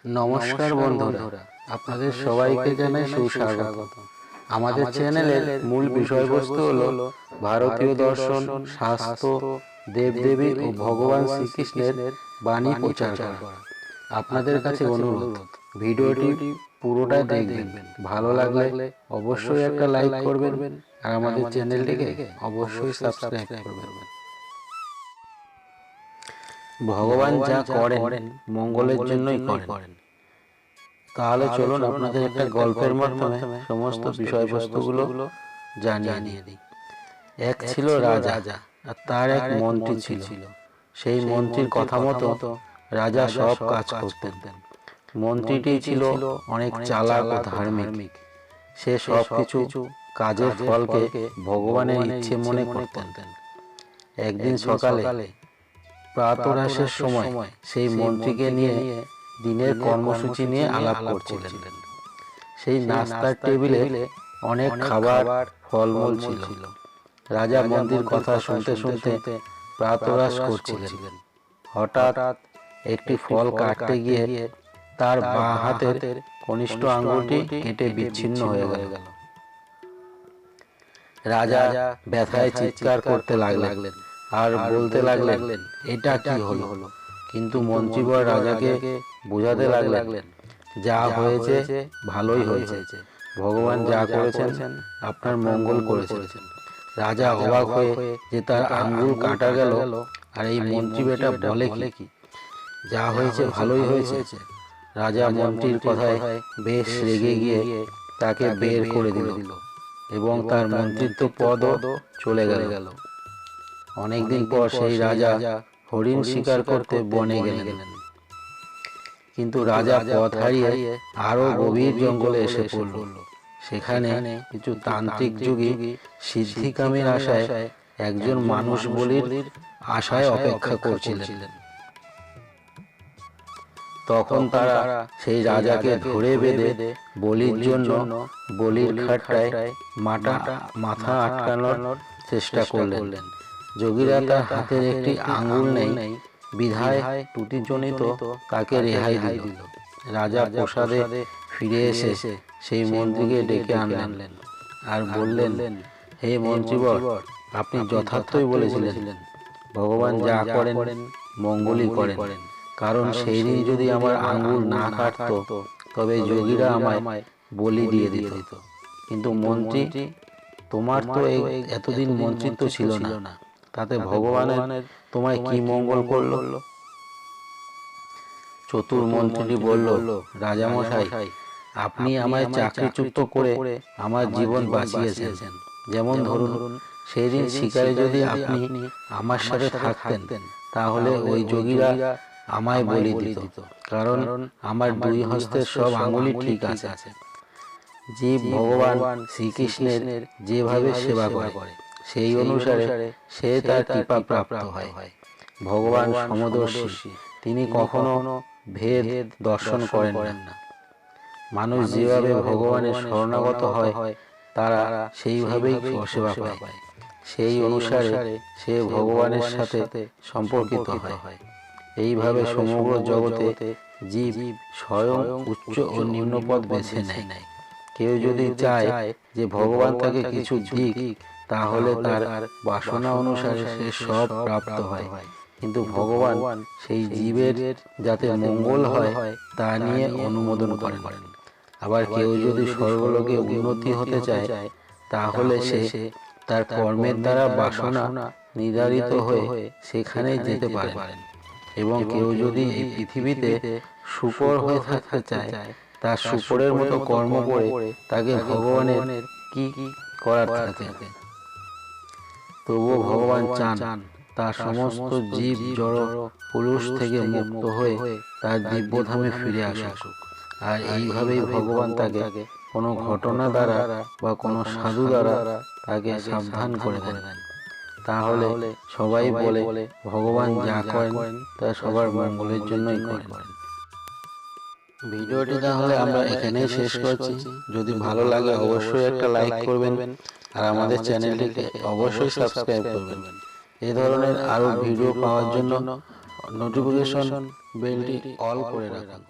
নমস্কার বন্ধুরা, আপনাদের সবাইকে জানাই সুস্বাগত। আমাদের চ্যানেলের মূল বিষয়বস্তু হলো ভারতীয় দর্শন, শাস্ত্র, দেবদেবী ও ভগবান শ্রীকৃষ্ণের বাণী প্রচার করা। আপনাদের কাছে অনুরোধ, ভিডিওটি পুরোটাই দেখবেন। ভালো লাগলে অবশ্যই একটা লাইক করবেন আর আমাদের চ্যানেলটিকে অবশ্যই সাবস্ক্রাইব করবেন। ভগবান যা করেন মঙ্গলের জন্যই করেন। তাহলে চলুন আপনাদের একটা গল্পের মাধ্যমে সমস্ত বিষয়বস্তুগুলো জানিয়ে দিই। এক ছিল রাজা আর তার এক মন্ত্রী ছিল। সেই মন্ত্রীর কথা মতো রাজা সব কাজ করতেন। মন্ত্রীটি ছিল অনেক চালাক ও ধার্মিক। সে সব কিছু কাজের ফলকে ভগবানের ইচ্ছে মনে করতেন। একদিন সকালে প্রাতরাশের সময় সেই মন্ত্রীকে নিয়ে দিনের কর্মসূচি নিয়ে আলাপ করছিলেন। সেই নাস্তার টেবিলে অনেক খাবার, ফলমূল ছিল। রাজা মন্ত্রীর কথা শুনতে শুনতে প্রাতরাশ করছিলেন। হঠাৎ একটি ফল কাটতে গিয়ে তার বাঁ হাতের কনিষ্ঠ আঙ্গুলটি কেটে বিচ্ছিন্ন হয়ে গেল। রাজা ব্যথায় চিৎকার করতে লাগলেন আর বলতে লাগলেন, এটা কি হলো? কিন্তু মন্ত্রীবর রাজাকে বোঝাতে লাগলেন, যা হয়েছে ভালোই হয়েছে, ভগবান যা করেছেন আপনার মঙ্গল করেছেন। রাজা অবাক হয়ে যে তার আঙ্গুল কাটা গেল আর এই মন্ত্রী বেটা বলে কি, যা হয়েছে ভালোই হয়েছে। রাজা মন্ত্রীর কথায় বেশ রেগে গিয়ে তাকে বের করে দিল এবং তার মন্ত্রিত্ব পদও চলে গেল। অনেকদিন পর সেই রাজা হরিণ শিকার করতে বনে গেলেন। কিন্তু রাজা পথ হারিয়ে আরো গভীর জঙ্গলে এসে পড়ল। সেখানে কিছু তান্ত্রিক যোগী সিদ্ধিকামীর আশায় একজন মানুষ বলির আশায় অপেক্ষা করছিলেন। তখন তারা সেই রাজাকে ধরে বেঁধে বলির জন্য বলির খাটটায় মাথা আটকানোর চেষ্টা করলেন। যোগীরা তার হাতের একটি আঙ্গুল নেই বিধায় ত্রুটিজনিত তাকে রেহাই দিল। রাজা প্রসাদে ফিরে এসে সেই মন্ত্রীকে ডেকে আনলেন আর বললেন, হে মন্ত্রীবর, আপনি যথার্থই বলেছিলেন, ভগবান যা করেন মঙ্গলই করেন। কারণ সেই দিন যদি আমার আঙ্গুল না কাটতো তবে যোগীরা আমায় বলি দিয়ে দিত। কিন্তু মন্ত্রী, তোমার তো এতদিন মন্ত্রিত্ব ছিল না, তাতে ভগবানের তোমায় কি মঙ্গল করলো? চতুর মন্ত্রীটি বলল, রাজামশাই, আপনি আমায় চাকরিচ্যুত করে আমার জীবন বাঁচিয়েছেন। যেমন ধরুন, সেই দিন শিকারে যদি আপনি আমার সাথে থাকতেন তাহলে ওই যোগীরা আমায় বলি দিত, কারণ আমার দুই হস্তের সব আঙুলই ঠিক আছে। জীব ভগবান শ্রীকৃষ্ণের যেভাবে সেবা করে সেই অনুসারে সে তার কৃপা প্রাপ্ত হয়। ভগবান সমদর্শী, তিনি কখনো ভেদ দর্শন করেন না। মানুষ যেভাবে ভগবানের শরণাগত হয় তারা সেইভাবেই সেবা পায়। সেই অনুসারে সে ভগবানের সাথে সম্পর্কিত হয়। এইভাবে সমগ্র জগতে জীব স্বয়ং উচ্চ ও নিম্নপদ বেছে নেয়। কেউ যদি চায় যে ভগবান তাকে কিছু দিক, তাহলে তার বাসনা অনুসারে সে সব প্রাপ্ত হয়। কিন্তু ভগবান সেই জীবের যাতে মঙ্গল হয় তা নিয়ে অনুমোদন করেন। আবার কেউ যদি স্বর্গলোকে উন্নতি হতে চায় তাহলে সে তার কর্মের দ্বারা বাসনা নির্ধারিত হয়ে সেখানেই যেতে পারে। এবং কেউ যদি এই পৃথিবীতে শূকর হয়ে থাকতে চায়, তার শূকরের মতো কর্ম করে তাকে ভগবানের কি করার থাকে। তবুও ভগবান চান তার সমস্ত জীব জড় পুরুষ থেকে মুক্ত হয়ে তার দিব্যধামে ফিরে আসুক। আর এইভাবেই ভগবান তাকে কোনো ঘটনা দ্বারা বা কোনো সাধু দ্বারা তাকে সাবধান করে দেন। তাহলে সবাই বলে ভগবান যা করেন তা সবার মঙ্গলের জন্যই করেন। ভিডিওটি তাহলে আমরা এখানেই শেষ করছি। যদি ভালো লাগে অবশ্যই একটা লাইক করবেন আর আমাদের চ্যানেলটিকে অবশ্যই সাবস্ক্রাইব করবেন। এই ধরনের আরও ভিডিও পাওয়ার জন্য নোটিফিকেশন বেলটি অল করে রাখুন।